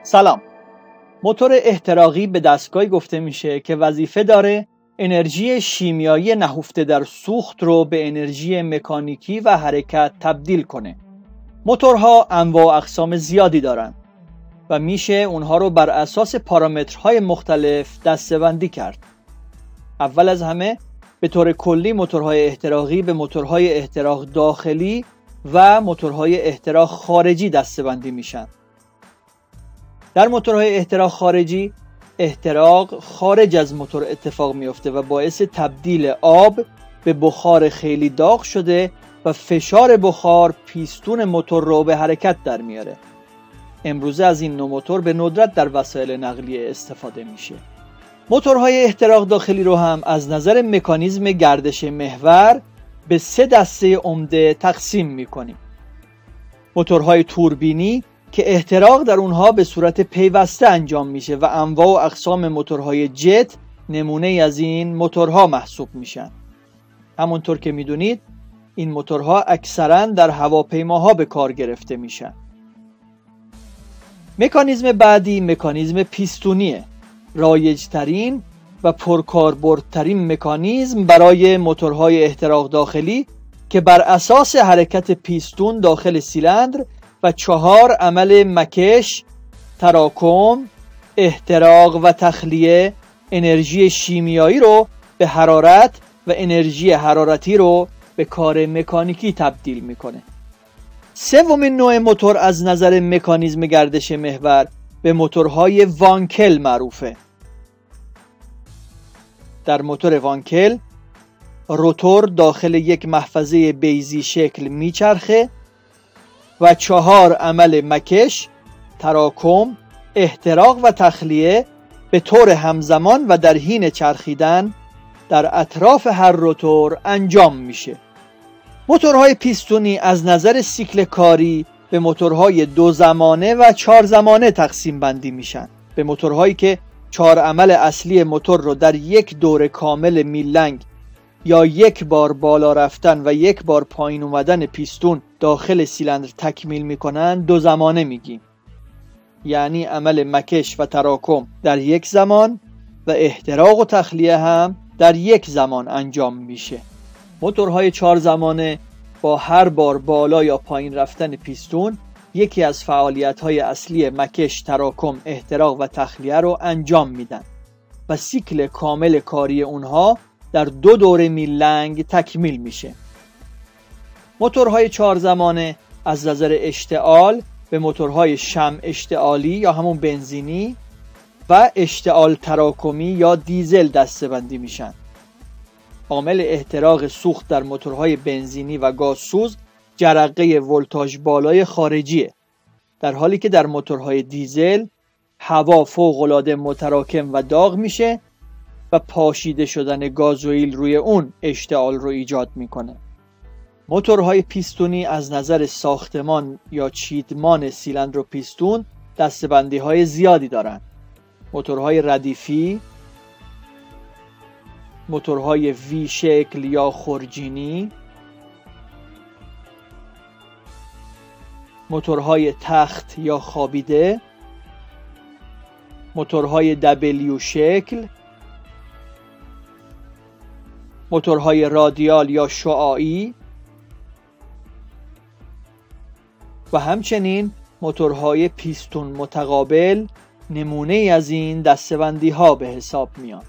سلام. موتور احتراقی به دستگاهی گفته میشه که وظیفه داره انرژی شیمیایی نهفته در سوخت رو به انرژی مکانیکی و حرکت تبدیل کنه. موتورها انواع و اقسام زیادی دارن و میشه اونها رو بر اساس پارامترهای مختلف دسته‌بندی کرد. اول از همه به طور کلی موتورهای احتراقی به موتورهای احتراق داخلی و موتورهای احتراق خارجی دسته‌بندی میشن. در موتورهای احتراق خارجی احتراق خارج از موتور اتفاق میفته و باعث تبدیل آب به بخار خیلی داغ شده و فشار بخار پیستون موتور رو به حرکت در میاره. امروزه از این نوع موتور به ندرت در وسایل نقلیه استفاده میشه. موتورهای احتراق داخلی رو هم از نظر مکانیزم گردش محور به 3 دسته عمده تقسیم میکنیم. موتورهای توربینی که احتراق در اونها به صورت پیوسته انجام میشه و انواع و اقسام موتورهای جت نمونه از این موتورها محسوب میشن. همونطور که میدونید این موتورها اکثرا در هواپیماها به کار گرفته میشن. مکانیزم بعدی مکانیزم پیستونیه. رایج‌ترین و پرکاربردترین مکانیزم برای موتورهای احتراق داخلی که بر اساس حرکت پیستون داخل سیلندر و 4 عمل مکش، تراکم، احتراق و تخلیه انرژی شیمیایی رو به حرارت و انرژی حرارتی رو به کار مکانیکی تبدیل میکنه. سومین نوع موتور از نظر مکانیزم گردش محور به موتورهای وانکل معروفه. در موتور وانکل روتور داخل یک محفظه بیضی شکل میچرخه و 4 عمل مکش، تراکم، احتراق و تخلیه به طور همزمان و در حین چرخیدن در اطراف هر روتور انجام میشه. موتورهای پیستونی از نظر سیکل کاری به موتورهای 2 زمانه و 4 زمانه تقسیم بندی میشن. به موتورهایی که 4 عمل اصلی موتور رو در یک دور کامل میلنگ یا یک بار بالا رفتن و یک بار پایین اومدن پیستون داخل سیلندر تکمیل میکنن 2 زمانه میگیم. یعنی عمل مکش و تراکم در یک زمان و احتراق و تخلیه هم در یک زمان انجام میشه. موتورهای 4 زمانه با هر بار بالا یا پایین رفتن پیستون یکی از فعالیت‌های اصلی مکش، تراکم، احتراق و تخلیه رو انجام میدن و سیکل کامل کاری اونها در 2 دوره میلنگ تکمیل میشه. موتورهای 4 زمانه از نظر اشتعال به موتورهای شمع اشتعالی یا همون بنزینی و اشتعال تراکمی یا دیزل دسته‌بندی میشن. عامل احتراق سوخت در موتورهای بنزینی و گازسوز جرقه ولتاژ بالای خارجیه، در حالی که در موتورهای دیزل هوا فوق‌العاده متراکم و داغ میشه و پاشیده شدن گازوئیل روی اون اشتعال رو ایجاد میکنه. موتورهای پیستونی از نظر ساختمان یا چیدمان سیلندر و پیستون دسته‌بندی‌های زیادی دارن. موتورهای ردیفی، موتورهای وی شکل یا خرجینی، موتورهای تخت یا خوابیده، موتورهای دبلیو شکل، موتورهای رادیال یا شعاعی و همچنین موتورهای پیستون متقابل نمونه از این دسته‌بندی ها به حساب میان.